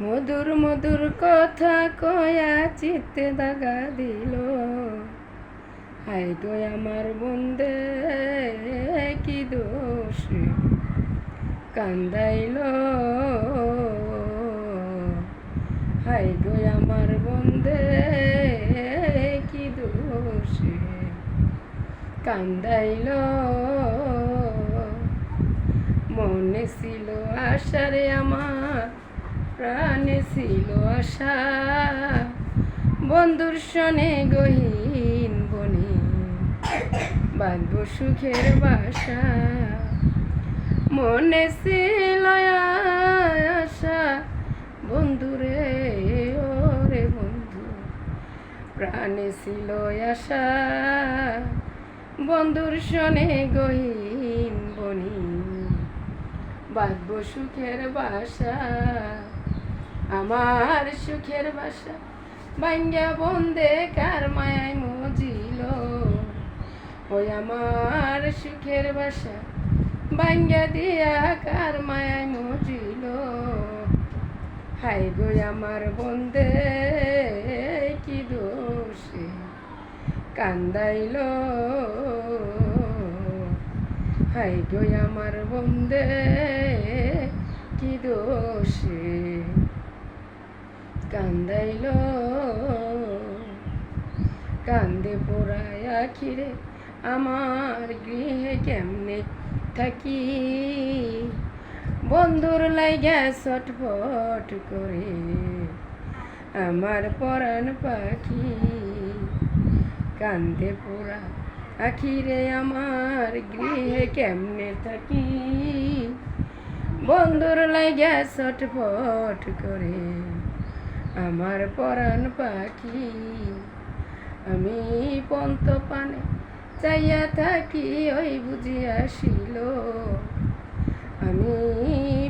মধুর মধুর কথা কয়া চিত্তে দাগা দিল। হাই গো আমার বন্দে কি দোষ কান্দাইল। হাই গো আমার বন্দে কি দোষ কান্দাইল। মনে ছিল আশারে আমার, প্রাণে ছিল আশা, বন্ধুর সনে গহীন বনে বাঁধব সুখের বাসা। মনে ছিল আশা বন্ধুরে, ওরে বন্ধু, প্রাণে ছিল আশা, বন্ধুর সনে গহীন বনি বাঁধব সুখের বাসা। আমার সুখের বাসা ভাঙ্গা বন্দে কার মায়ায় মজিল। ওই আমার সুখের বাসা ভাঙ্গা দিয়া কার মায়ায় মজিল। হাই গো আমার বন্দে কি দোষে কান্দাইল। হাই গো আমার বন্দে কি দোষে কান্দাইল। কান্দে পোড়ায় আখিরে আমার গৃহে কেমনে থাকি, বন্ধুর লাইগা ছটফট করে আমার পরাণ পাখি। কান্দে পোড়া আখিরে আমার গৃহে কেমনে থাকি, বন্ধুর লাইগা ছটফট করে আমার পরাণ পাখি। আমি পন্ত পানে চাইয়া থাকি ওই বুঝি আসিল। আমি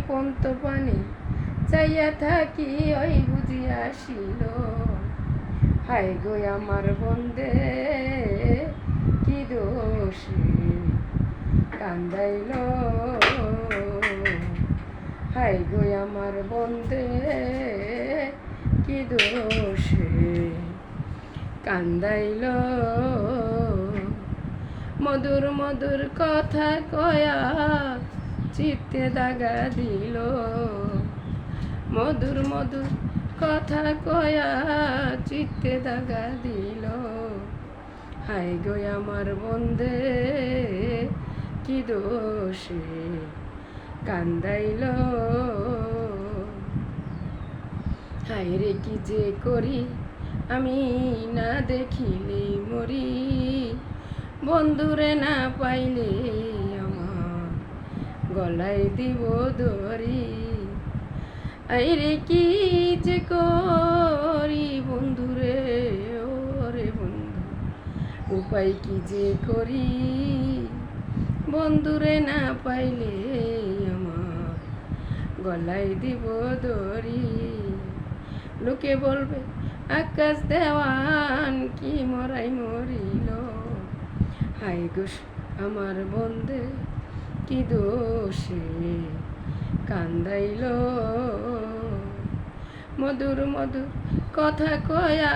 পন্ত পানে চাইয়া থাকি ওই বুঝি আসিল। হাই গো আমার বন্দে কি দোষে কান্দাইল। হাই গো আমার বন্দে কি দোষে কান্দাইল। মধুর মধুর কথা কয়া চিত্তে দাগা দিল। মধুর মধুর কথা কয়া চিত্তে দাগা দিল। হাই গো আমার বন্দে কি দোষে কান্দাইল। হাই রে কি যে করি আমি না দেখিলে মরি, বন্ধুরে না পাইলে আমার গলায় দিব দড়ি। আইরে কি যে করি বন্ধুরে, ওরে বন্ধু, উপায় কি যে করি, বন্ধুরে না পাইলে আমার গলায় দিব দড়ি। লোকে বলবে আকাশ দেওয়ান কি মরাই মরিল। হাই গো আমার বন্দে কি দোষে কান্দাইল। মধুর মধুর কথা কয়া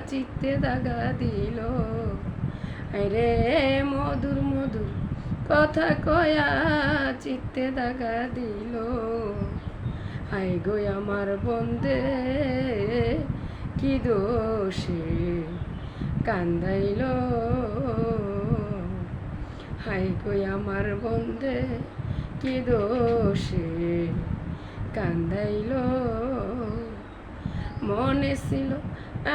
চিত্তে দাগা দিল। রে মধুর মধুর কথা কয়া চিত্তে দাগা দিল। হাই গো আমার বন্দে কি দোষে কান্দাইল। হাই গো আমার বন্দে কি দোষে কান্দাইল। মনে ছিল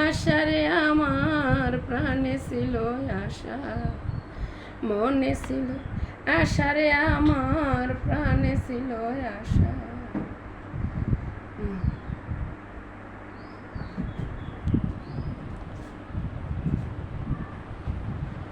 আশারে আমার, প্রাণে ছিল আশা, মনে ছিল আশারে আমার, প্রাণে ছিল আশা।